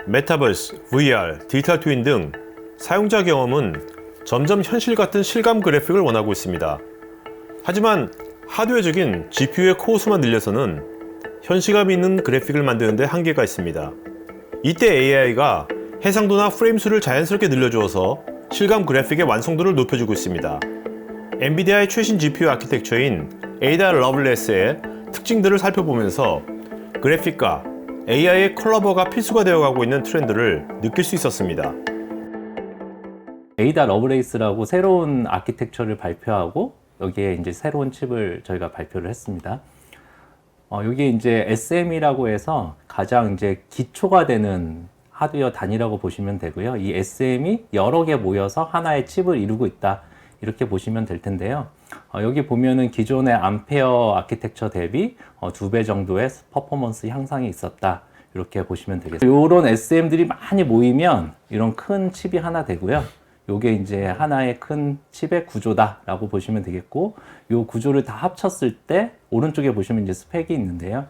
메타버스, VR, 디지털 트윈 등 사용자 경험은 점점 현실 같은 실감 그래픽을 원하고 있습니다. 하지만 하드웨어적인 GPU의 코어 수만 늘려서는 현실감 있는 그래픽을 만드는 데 한계가 있습니다. 이때 AI가 해상도나 프레임 수를 자연스럽게 늘려주어서 실감 그래픽의 완성도를 높여주고 있습니다. 엔비디아의 최신 GPU 아키텍처인 에이다 러블레스의 특징들을 살펴보면서 그래픽과 AI의 컬러버가 필수가 되어가고 있는 트렌드를 느낄 수 있었습니다. 에이다 러브레이스라고 새로운 아키텍처를 발표하고 여기에 이제 새로운 칩을 저희가 발표를 했습니다. 여기 이제 SM이라고 해서 가장 이제 기초가 되는 하드웨어 단위라고 보시면 되고요. 이 SM이 여러 개 모여서 하나의 칩을 이루고 있다. 이렇게 보시면 될 텐데요. 여기 보면은 기존의 암페어 아키텍처 대비 2배 정도의 퍼포먼스 향상이 있었다. 이렇게 보시면 되겠습니다. 이런 SM들이 많이 모이면 이런 큰 칩이 하나 되고요. 요게 이제 하나의 큰 칩의 구조다라고 보시면 되겠고, 요 구조를 다 합쳤을 때 오른쪽에 보시면 이제 스펙이 있는데요.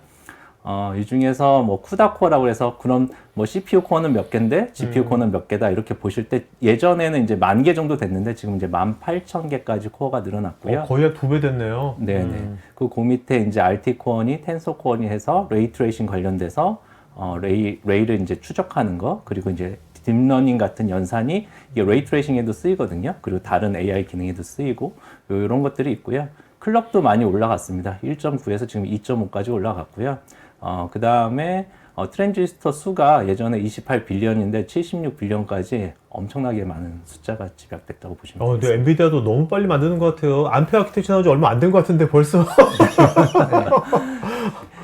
이 중에서 뭐 쿠다 코어라고 해서 그럼 뭐 CPU 코어는 몇 개인데 GPU 코어는 몇 개다 이렇게 보실 때 예전에는 이제 10,000개 정도 됐는데 지금 이제 18,000개까지 코어가 늘어났고요. 거의 한 2배 됐네요. 네네. 그 밑에 이제 RT 코어니 텐서 코어니 해서 레이 트레이싱 관련돼서 레이를 이제 추적하는 거, 그리고 이제 딥러닝 같은 연산이 이게 레이 트레이싱에도 쓰이거든요. 그리고 다른 AI 기능에도 쓰이고 이런 것들이 있고요. 클럭도 많이 올라갔습니다. 1.9에서 지금 2.5까지 올라갔고요. 그 다음에 트랜지스터 수가 예전에 28빌리언인데 76빌리언까지 엄청나게 많은 숫자가 집약됐다고 보시면 되겠습니다. 근데 엔비디아도 너무 빨리 만드는 것 같아요. 암페어 아키텍처 나온 지 얼마 안 된 것 같은데 벌써.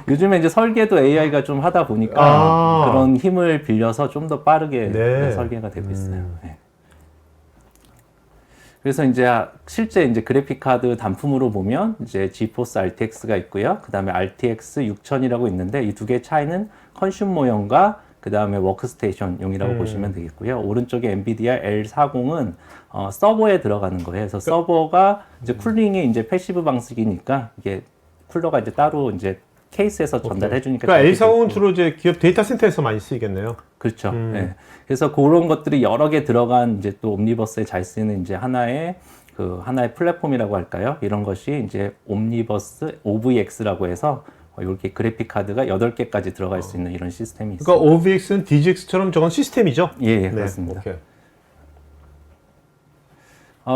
요즘에 이제 설계도 AI가 좀 하다 보니까 그런 힘을 빌려서 좀 더 빠르게 설계가 되고 있어요. 네. 그래서 이제 실제 이제 그래픽 카드 단품으로 보면 이제 지포스 RTX가 있고요. 그 다음에 RTX 6000이라고 있는데 이 두 개의 차이는 컨슘머용과 그 다음에 워크스테이션용이라고 보시면 되겠고요. 오른쪽에 엔비디아 L40은 서버에 들어가는 거예요. 그래서 서버가 이제 쿨링이 이제 패시브 방식이니까 이게 쿨러가 이제 따로 이제 케이스에서 전달해 주니까. 그러니까 L40은 주로 이제 기업 데이터 센터에서 많이 쓰이겠네요. 그렇죠. 네. 그래서 그런 것들이 여러 개 들어간 이제 또 옴니버스에 잘 쓰이는 이제 하나의 플랫폼이라고 할까요? 이런 것이 이제 옴니버스 OVX라고 해서 이렇게 그래픽 카드가 8개까지 들어갈 수 있는 이런 시스템이 있습니다. 그러니까 OVX는 DGX처럼 저건 시스템이죠? 예, 그렇습니다. 오케이.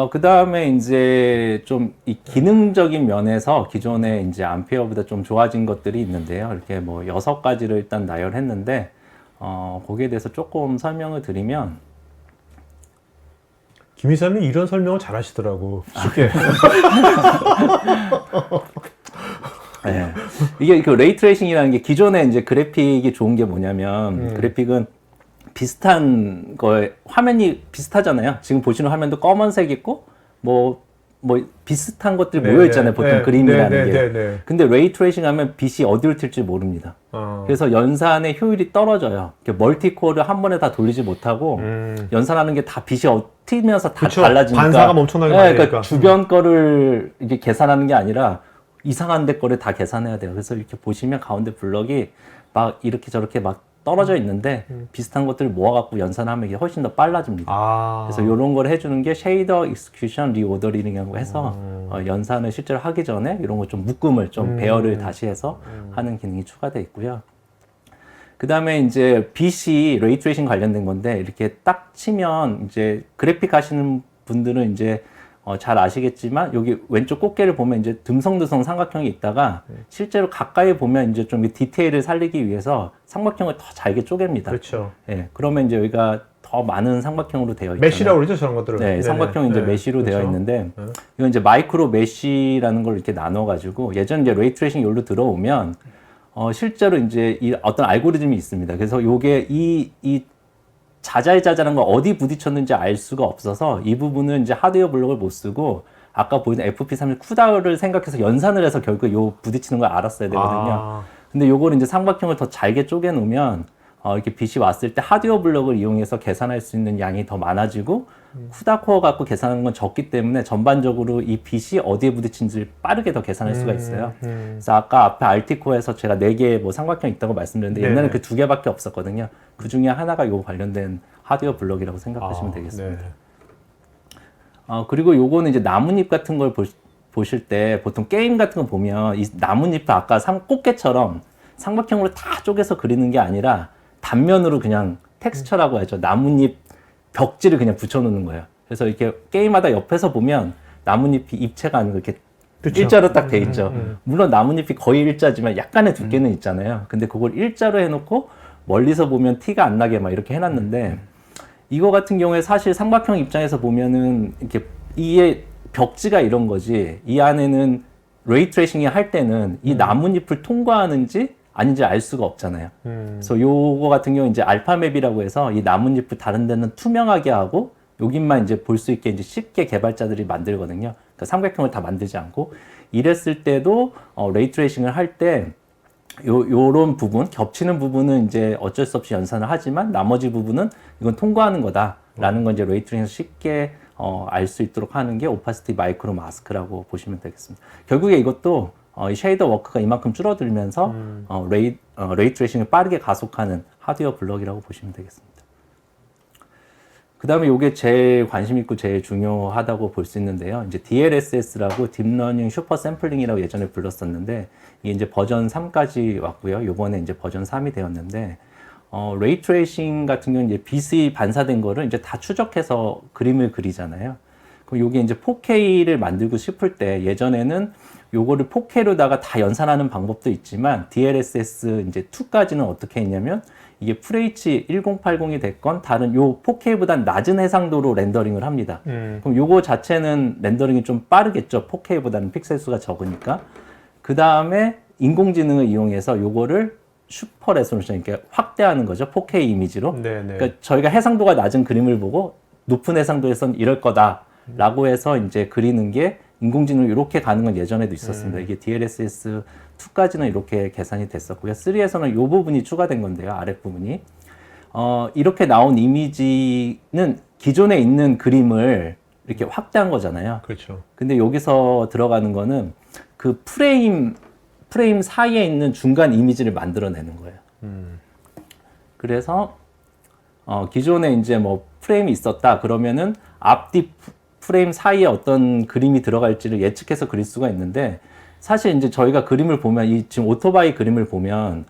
그 다음에 이제 좀 이 기능적인 면에서 기존의 이제 암페어보다 좀 좋아진 것들이 있는데요. 이렇게 뭐 6가지를 일단 나열했는데, 거기에 대해서 조금 설명을 드리면. 김 이사님 이런 설명을 잘 하시더라고. 쉽게. 네. 이게 그 레이 트레이싱이라는 게 기존에 이제 그래픽이 좋은 게 뭐냐면, 그래픽은 비슷한 거에 화면이 비슷하잖아요. 지금 보시는 화면도 검은색 있고 뭐 비슷한 것들이 모여 있잖아요. 보통 그림이라는 게. 근데 레이 트레이싱 하면 빛이 어디로 튈지 모릅니다. 그래서 연산의 효율이 떨어져요. 멀티 코어를 한 번에 다 돌리지 못하고 연산하는 게 다 빛이 튀면서 다 달라지니까. 반사가 엄청나게 많으니까. 그러니까 주변 거를 이게 계산하는 게 아니라 이상한 데 거를 다 계산해야 돼요. 그래서 이렇게 보시면 가운데 블럭이 막 이렇게 저렇게 막 떨어져 있는데 비슷한 것들을 모아갖고 연산하면 이게 훨씬 더 빨라집니다. 그래서 이런 걸 해주는 게 쉐이더 익스큐션 리오더링이라고 해서 연산을 실제로 하기 전에 이런 거 좀 묶음을 좀 배열을 다시 해서 하는 기능이 추가되어 있고요. 그 다음에 이제 빛이 레이 트레이싱 관련된 건데 이렇게 딱 치면 이제 그래픽 하시는 분들은 이제 잘 아시겠지만 여기 왼쪽 꽃게를 보면 이제 듬성듬성 삼각형이 있다가 실제로 가까이 보면 이제 좀 디테일을 살리기 위해서 삼각형을 더 잘게 쪼갭니다. 그렇죠. 예, 그러면 이제 여기가 더 많은 삼각형으로 되어 있잖아요. 메쉬라고 그러죠, 저런 것들을. 네, 삼각형 이제 메쉬로 되어 있는데 이건 이제 마이크로 메쉬라는 걸 이렇게 나눠 가지고 예전 이제 레이 트레이싱 여기로 들어오면 실제로 이제 이 어떤 알고리즘이 있습니다. 그래서 요게 이 자잘자잘한 거 어디 부딪혔는지 알 수가 없어서 이 부분은 이제 하드웨어 블록을 못 쓰고 아까 보이는 FP30 쿠다를 생각해서 연산을 해서 결국 요 부딪히는 걸 알았어야 되거든요. 근데 요거를 이제 삼각형을 더 잘게 쪼개 놓으면 이렇게 빛이 왔을 때 하드웨어 블록을 이용해서 계산할 수 있는 양이 더 많아지고 쿠다 코어 갖고 계산하는 건 적기 때문에 전반적으로 이 빛이 어디에 부딪힌지를 빠르게 더 계산할 수가 있어요. 그래서 아까 앞에 알티코어에서 제가 4개 뭐 삼각형 있다고 말씀드렸는데 네네. 옛날에 그 2개밖에 없었거든요. 그 중에 하나가 요 관련된 하드웨어 블록이라고 생각하시면 되겠습니다. 네. 그리고 요거는 이제 나뭇잎 같은 걸 보실 때 보통 게임 같은 거 보면 이 나뭇잎을 아까 꽃게처럼 삼각형으로 다 쪼개서 그리는 게 아니라 단면으로 그냥 텍스처라고 하죠. 나뭇잎 벽지를 그냥 붙여놓는 거예요. 그래서 이렇게 게임하다 옆에서 보면 나뭇잎이 입체가 아니고 이렇게 그쵸. 일자로 딱 돼 있죠. 물론 나뭇잎이 거의 일자지만 약간의 두께는 있잖아요. 근데 그걸 일자로 해놓고 멀리서 보면 티가 안 나게 막 이렇게 해놨는데 이거 같은 경우에 사실 삼각형 입장에서 보면은 이렇게 이게 벽지가 이런 거지 이 안에는 레이 트레이싱이 할 때는 이 나뭇잎을 통과하는지 아닌지 알 수가 없잖아요. 그래서 요거 같은 경우 이제 알파맵이라고 해서 이 나뭇잎을 다른 데는 투명하게 하고 여기만 이제 볼 수 있게 이제 쉽게 개발자들이 만들거든요. 그러니까 삼각형을 다 만들지 않고 이랬을 때도 레이 트레이싱을 할 때 요런 부분 겹치는 부분은 이제 어쩔 수 없이 연산을 하지만 나머지 부분은 이건 통과하는 거다라는 건 이제 레이 트레이싱에서 쉽게 알 수 있도록 하는 게 오파시티 마이크로 마스크라고 보시면 되겠습니다. 결국에 이것도 이 쉐이더 워크가 이만큼 줄어들면서 레이 트레이싱을 빠르게 가속하는 하드웨어 블록이라고 보시면 되겠습니다. 그 다음에 이게 제일 관심 있고 제일 중요하다고 볼 수 있는데요. 이제 DLSS라고 딥러닝 슈퍼 샘플링이라고 예전에 불렀었는데 이게 이제 버전 3까지 왔고요. 요번에 이제 버전 3이 되었는데 레이 트레이싱 같은 경우는 이제 빛이 반사된 거를 이제 다 추적해서 그림을 그리잖아요. 그럼 요게 이제 4K를 만들고 싶을 때 예전에는 요거를 4K로다가 다 연산하는 방법도 있지만 DLSS 이제 2까지는 어떻게 했냐면 이게 FHD 1080이 됐건 다른 요 4K보다 낮은 해상도로 렌더링을 합니다. 그럼 요거 자체는 렌더링이 좀 빠르겠죠. 4K보다는 픽셀 수가 적으니까. 그 다음에 인공지능을 이용해서 요거를 슈퍼 레솔루션 이렇게 확대하는 거죠. 4K 이미지로. 네네. 그러니까 저희가 해상도가 낮은 그림을 보고 높은 해상도에선 이럴 거다라고 해서 이제 그리는 게 인공지능으로 이렇게 가는 건 예전에도 있었습니다. 이게 DLSS 2까지는 이렇게 계산이 됐었고요. 3에서는 이 부분이 추가된 건데요. 아랫부분이. 이렇게 나온 이미지는 기존에 있는 그림을 이렇게 확대한 거잖아요. 그렇죠. 근데 여기서 들어가는 거는 그 프레임 사이에 있는 중간 이미지를 만들어내는 거예요. 그래서 기존에 이제 뭐 프레임이 있었다 그러면은 앞뒤 프레임 사이에 어떤 그림이 들어갈지를 예측해서 그릴 수가 있는데 사실 이제 저희가 그림을 보면 이 지금 오토바이 그림을 보면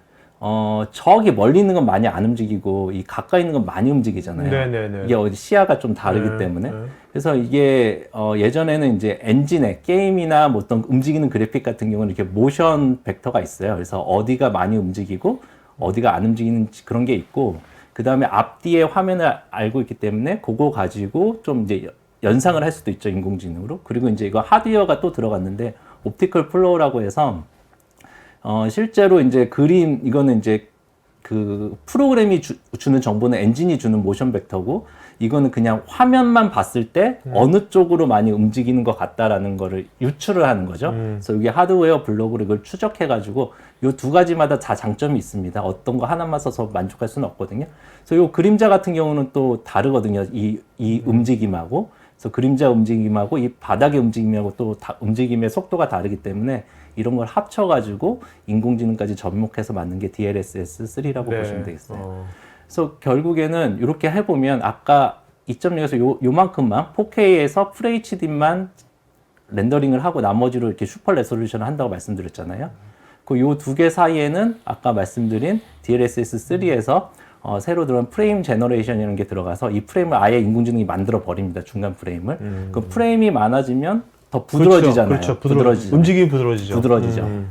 저기 멀리 있는 건 많이 안 움직이고 이 가까이 있는 건 많이 움직이잖아요. 네네네. 이게 어디 시야가 좀 다르기 네, 때문에 네. 그래서 이게 예전에는 이제 엔진에 게임이나 뭐 어떤 움직이는 그래픽 같은 경우는 이렇게 모션 벡터가 있어요. 그래서 어디가 많이 움직이고 어디가 안 움직이는 그런 게 있고 그 다음에 앞뒤의 화면을 알고 있기 때문에 그거 가지고 좀 이제 연상을 할 수도 있죠, 인공지능으로. 그리고 이제 이거 하드웨어가 또 들어갔는데 옵티컬 플로우라고 해서 실제로 이제 그림 이거는 이제 그 프로그램이 주는 정보는 엔진이 주는 모션 벡터고 이거는 그냥 화면만 봤을 때 어느 쪽으로 많이 움직이는 것 같다라는 거를 유추를 하는 거죠. 그래서 이게 하드웨어 블록으로 이걸 추적해 가지고 요 두 가지마다 다 장점이 있습니다. 어떤 거 하나만 써서 만족할 수는 없거든요. 그래서 요 그림자 같은 경우는 또 다르거든요. 이 움직임하고 그래서 그림자 움직임하고 이 바닥의 움직임하고 또 움직임의 속도가 다르기 때문에 이런 걸 합쳐가지고 인공지능까지 접목해서 만든 게 DLSS3라고 네. 보시면 되겠어요. 그래서 결국에는 이렇게 해보면 아까 2.0에서 요만큼만 4K에서 FHD만 렌더링을 하고 나머지로 이렇게 슈퍼 레솔루션을 한다고 말씀드렸잖아요. 그 요 두 개 사이에는 아까 말씀드린 DLSS3에서 새로 들어온 프레임 제너레이션이라는 게 들어가서 이 프레임을 아예 인공지능이 만들어 버립니다. 중간 프레임을. 그 프레임이 많아지면 더 부드러지잖아요. 그렇죠. 부드러지죠. 움직임이 부드러지죠. 부드러지죠.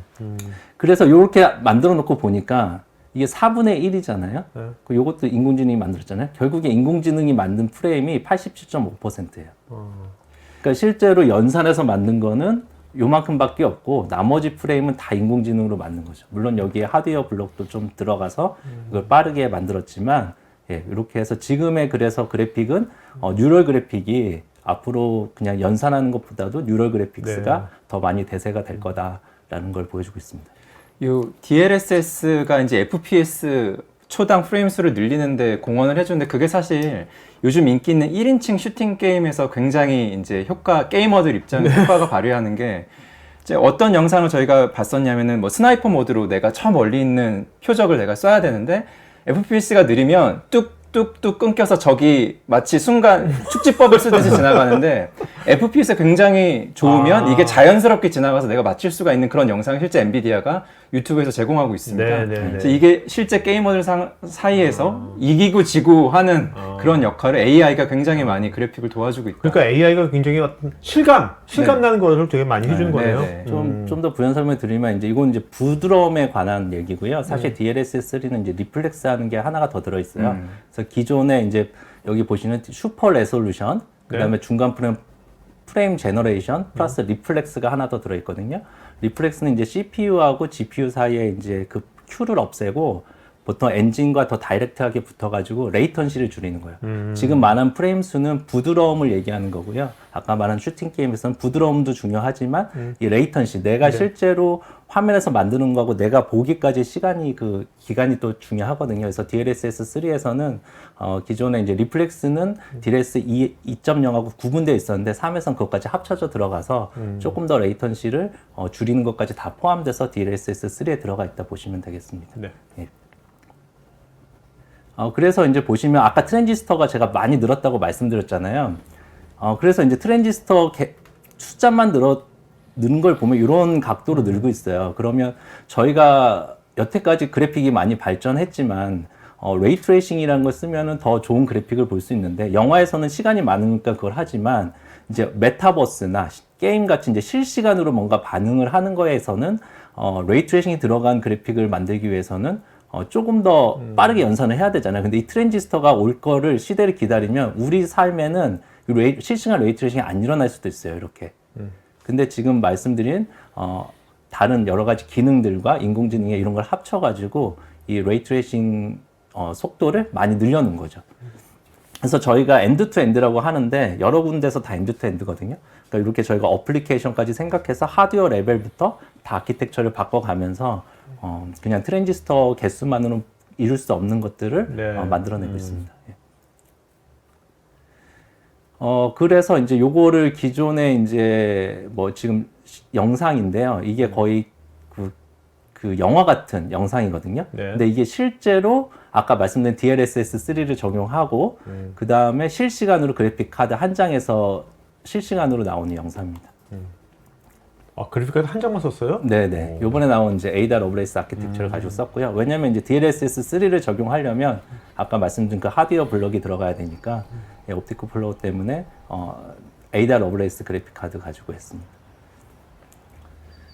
그래서 이렇게 만들어 놓고 보니까 이게 4분의 1이잖아요. 네. 그 요것도 인공지능이 만들었잖아요. 결국에 인공지능이 만든 프레임이 87.5%예요. 그러니까 실제로 연산해서 만든 거는 요만큼밖에 없고 나머지 프레임은 다 인공지능으로 만든 거죠. 물론 여기에 하드웨어 블록도 좀 들어가서 이걸 빠르게 만들었지만 예, 이렇게 해서 지금의 그래서 그래픽은 뉴럴 그래픽이 앞으로 그냥 연산하는 것보다도 뉴럴 그래픽스가 네. 더 많이 대세가 될 거다라는 걸 보여주고 있습니다. 이 DLSS가 이제 FPS 초당 프레임 수를 늘리는데 공헌을 해주는데 그게 사실 요즘 인기 있는 1인칭 슈팅 게임에서 굉장히 이제 게이머들 입장에서 효과가 발휘하는 게 이제 어떤 영상을 저희가 봤었냐면은 뭐 스나이퍼 모드로 내가 저 멀리 있는 표적을 내가 쏴야 되는데 FPS가 느리면 뚝뚝뚝 끊겨서 적이 마치 순간 축지법을 쓰듯이 지나가는데 FPS가 굉장히 좋으면 이게 자연스럽게 지나가서 내가 맞출 수가 있는 그런 영상을 실제 엔비디아가 유튜브에서 제공하고 있습니다. 그래서 이게 실제 게이머들 사이에서 이기고 지고 하는 그런 역할을 AI가 굉장히 많이 그래픽을 도와주고 있다. 그러니까 AI가 굉장히 어떤 실감 나는 거를 되게 많이 해주는 거네요. 좀 더 부연 설명 드리면 이제 이건 이제 부드러움에 관한 얘기고요. 사실 DLSS3는 이제 리플렉스 하는 게 하나가 더 들어 있어요. 그래서 기존에 이제 여기 보시는 슈퍼 레솔루션, 그다음에 중간 프레임 제너레이션 플러스 리플렉스가 하나 더 들어 있거든요. 리플렉스는 이제 CPU하고 GPU 사이에 이제 그 Q를 없애고 보통 엔진과 더 다이렉트하게 붙어가지고 레이턴시를 줄이는 거예요. 지금 말한 프레임 수는 부드러움을 얘기하는 거고요. 아까 말한 슈팅 게임에서는 부드러움도 중요하지만 이 레이턴시, 내가 실제로 화면에서 만드는 거하고 내가 보기까지 기간이 또 중요하거든요. 그래서 DLSS3에서는 기존에 이제 리플렉스는 DLSS 2.0하고 구분되어 있었는데 3에서는 그것까지 합쳐져 들어가서 조금 더 레이턴시를 줄이는 것까지 다 포함돼서 DLSS3에 들어가 있다 보시면 되겠습니다. 네. 예. 그래서 이제 보시면 아까 트랜지스터가 제가 많이 늘었다고 말씀드렸잖아요. 그래서 이제 트랜지스터 숫자만 는 걸 보면 이런 각도로 늘고 있어요. 그러면 저희가 여태까지 그래픽이 많이 발전했지만 레이 트레이싱이라는 걸 쓰면은 더 좋은 그래픽을 볼 수 있는데 영화에서는 시간이 많으니까 그걸 하지만 이제 메타버스나 게임 같이 이제 실시간으로 뭔가 반응을 하는 거에서는 레이 트레이싱이 들어간 그래픽을 만들기 위해서는 조금 더 빠르게 연산을 해야 되잖아요. 근데 이 트랜지스터가 올 거를 시대를 기다리면 우리 삶에는 실시간 레이 트레이싱이 안 일어날 수도 있어요. 이렇게. 근데 지금 말씀드린 다른 여러 가지 기능들과 인공지능의 이런 걸 합쳐가지고 이 레이 트레이싱 속도를 많이 늘려놓은 거죠. 그래서 저희가 엔드 투 엔드라고 하는데 여러 군데서 다 엔드 투 엔드거든요. 그러니까 이렇게 저희가 어플리케이션까지 생각해서 하드웨어 레벨부터 다 아키텍처를 바꿔가면서 그냥 트랜지스터 개수만으로는 이룰 수 없는 것들을 만들어내고 있습니다. 예. 그래서 이제 요거를 기존에 이제 뭐 지금 영상인데요. 이게 거의 그 영화 같은 영상이거든요. 근데 이게 실제로 아까 말씀드린 DLSS3를 적용하고 그 다음에 실시간으로 그래픽 카드 한 장에서 실시간으로 나오는 영상입니다. 그래픽 카드 한 장만 썼어요? 네네. 요번에 나온 이제 에이다 러브레이스 아키텍처를 가지고 썼고요. 왜냐면 이제 DLSS3를 적용하려면 아까 말씀드린 그 하드웨어 블럭이 들어가야 되니까 옵티컬 플로우 때문에 에이다 러브레이스 그래픽 카드 가지고 했습니다.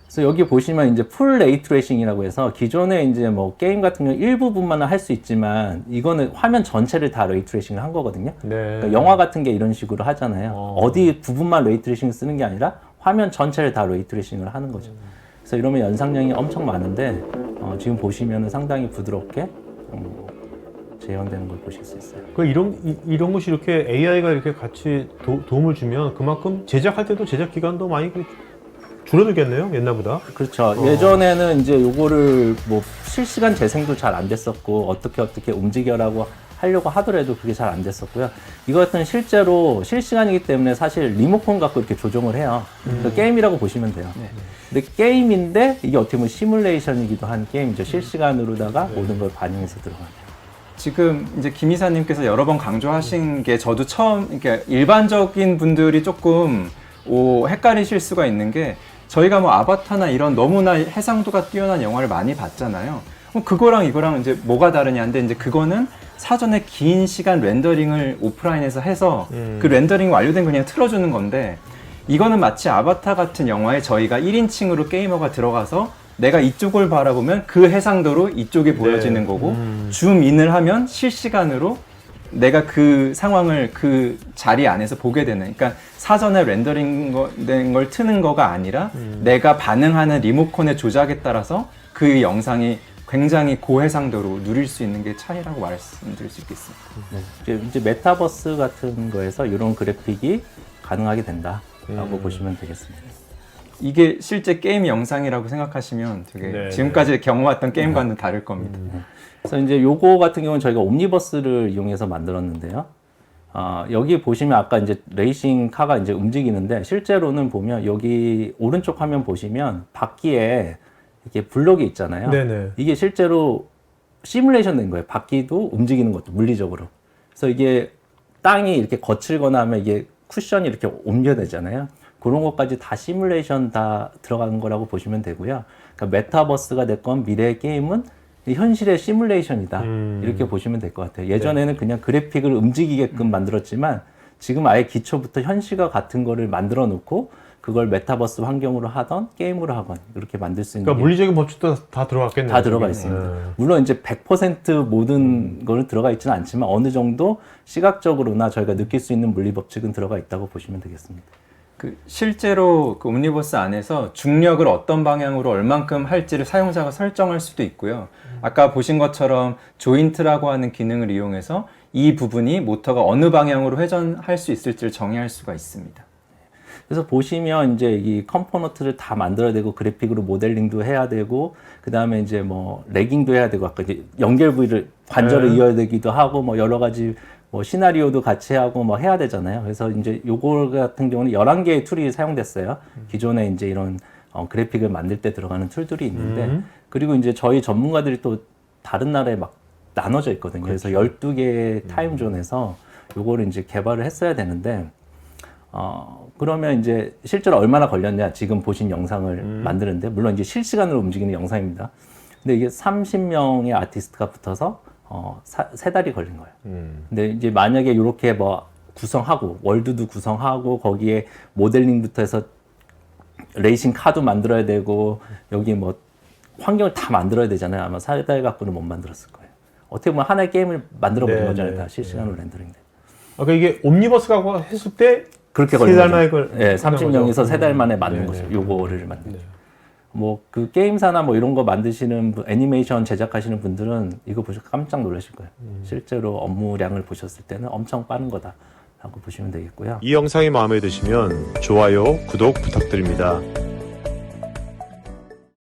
그래서 여기 보시면 이제 풀 레이 트레이싱이라고 해서 기존에 이제 뭐 게임 같은 경우 일부분만 할 수 있지만 이거는 화면 전체를 다 레이 트레이싱을 한 거거든요. 그러니까 영화 같은 게 이런 식으로 하잖아요. 어디 부분만 레이 트레이싱 쓰는 게 아니라 화면 전체를 다 레이 트레이싱을 하는 거죠. 그래서 이러면 연상량이 엄청 많은데 지금 보시면 상당히 부드럽게 재현되는 걸 보실 수 있어요. 이런 것이 이렇게 AI가 이렇게 같이 도움을 주면 그만큼 제작할 때도 제작 기간도 많이 줄어들겠네요, 옛날보다. 그렇죠. 예전에는 이제 요거를 뭐 실시간 재생도 잘 안 됐었고 어떻게 움직여라고 하려고 하더라도 그게 잘 안 됐었고요. 이거 같은 실제로 실시간이기 때문에 사실 리모컨 갖고 이렇게 조정을 해요. 그러니까 게임이라고 보시면 돼요. 근데 게임인데 이게 어떻게 보면 시뮬레이션이기도 한 게임이죠. 실시간으로다가 모든 걸 반영해서 들어가는. 지금 이제 김 이사님께서 여러 번 강조하신 게 저도 그러니까 일반적인 분들이 조금 헷갈리실 수가 있는 게 저희가 뭐 아바타나 이런 너무나 해상도가 뛰어난 영화를 많이 봤잖아요. 그거랑 이거랑 이제 뭐가 다르냐인데 이제 그거는 사전에 긴 시간 렌더링을 오프라인에서 해서 그 렌더링이 완료된 거 그냥 틀어주는 건데 이거는 마치 아바타 같은 영화에 저희가 1인칭으로 게이머가 들어가서 내가 이쪽을 바라보면 그 해상도로 이쪽이 보여지는 거고 줌인을 하면 실시간으로 내가 그 상황을 그 자리 안에서 보게 되는, 그러니까 사전에 렌더링 된 걸 트는 거가 아니라 내가 반응하는 리모컨의 조작에 따라서 그 영상이 굉장히 고해상도로 누릴 수 있는 게 차이라고 말씀드릴 수 있겠습니다. 이제 메타버스 같은 거에서 이런 그래픽이 가능하게 된다라고 보시면 되겠습니다. 이게 실제 게임 영상이라고 생각하시면 되게 지금까지 경험했던 게임과는 다를 겁니다. 그래서 이제 요거 같은 경우는 저희가 옴니버스를 이용해서 만들었는데요. 여기 보시면 아까 이제 레이싱 카가 이제 움직이는데 실제로는 보면 여기 오른쪽 화면 보시면 바퀴에 이렇게 블럭이 있잖아요. 네네. 이게 실제로 시뮬레이션 된 거예요. 바퀴도 움직이는 것도 물리적으로. 그래서 이게 땅이 이렇게 거칠거나 하면 이게 쿠션이 이렇게 옮겨되잖아요. 그런 것까지 다 시뮬레이션 다 들어간 거라고 보시면 되고요. 그러니까 메타버스가 됐건 미래의 게임은 현실의 시뮬레이션이다. 이렇게 보시면 될 것 같아요. 예전에는 그냥 그래픽을 움직이게끔 만들었지만 지금 아예 기초부터 현실과 같은 거를 만들어 놓고 그걸 메타버스 환경으로 하던 게임으로 하건 이렇게 만들 수 있는 그러니까 게 물리적인 법칙도 다 들어갔겠네요. 다 들어가 저기. 있습니다. 물론 이제 100% 모든 거는 들어가 있지는 않지만 어느 정도 시각적으로나 저희가 느낄 수 있는 물리 법칙은 들어가 있다고 보시면 되겠습니다. 실제로 그 옴니버스 안에서 중력을 어떤 방향으로 얼만큼 할지를 사용자가 설정할 수도 있고요. 아까 보신 것처럼 조인트라고 하는 기능을 이용해서 이 부분이 모터가 어느 방향으로 회전할 수 있을지를 정의할 수가 있습니다. 그래서 보시면 이제 이 컴포넌트를 다 만들어야 되고 그래픽으로 모델링도 해야 되고 그 다음에 이제 뭐 레깅도 해야 되고 아까 이제 연결 부위를 관절을 이어야 되기도 하고 뭐 여러 가지 뭐 시나리오도 같이 하고 뭐 해야 되잖아요. 그래서 이제 요거 같은 경우는 11개의 툴이 사용됐어요. 기존에 이제 이런 그래픽을 만들 때 들어가는 툴들이 있는데 그리고 이제 저희 전문가들이 또 다른 나라에 막 나눠져 있거든요. 그래서 12개의 타임존에서 요거를 이제 개발을 했어야 되는데 그러면 이제 실제로 얼마나 걸렸냐 지금 보신 영상을 만드는데 물론 이제 실시간으로 움직이는 영상입니다. 근데 이게 30명의 아티스트가 붙어서 3달이 걸린 거예요. 근데 이제 만약에 이렇게 뭐 구성하고 월드도 구성하고 거기에 모델링부터 해서 레이싱 카도 만들어야 되고 여기 뭐 환경을 다 만들어야 되잖아요. 아마 3달 갖고는 못 만들었을 거예요. 어떻게 보면 하나의 게임을 만들어 버린 거잖아요. 다 실시간으로 렌더링. 아까 이게 옴니버스라고 했을 때 그렇게 세 달 만에 걸린 거죠. 예, 30명에서 3달 만에 만든 거죠. 요거를 만든 거죠. 뭐 그 게임사나 뭐 이런 거 만드시는 애니메이션 제작하시는 분들은 이거 보시고 깜짝 놀라실 거예요. 실제로 업무량을 보셨을 때는 엄청 빠른 거다라고 보시면 되겠고요. 이 영상이 마음에 드시면 좋아요, 구독 부탁드립니다.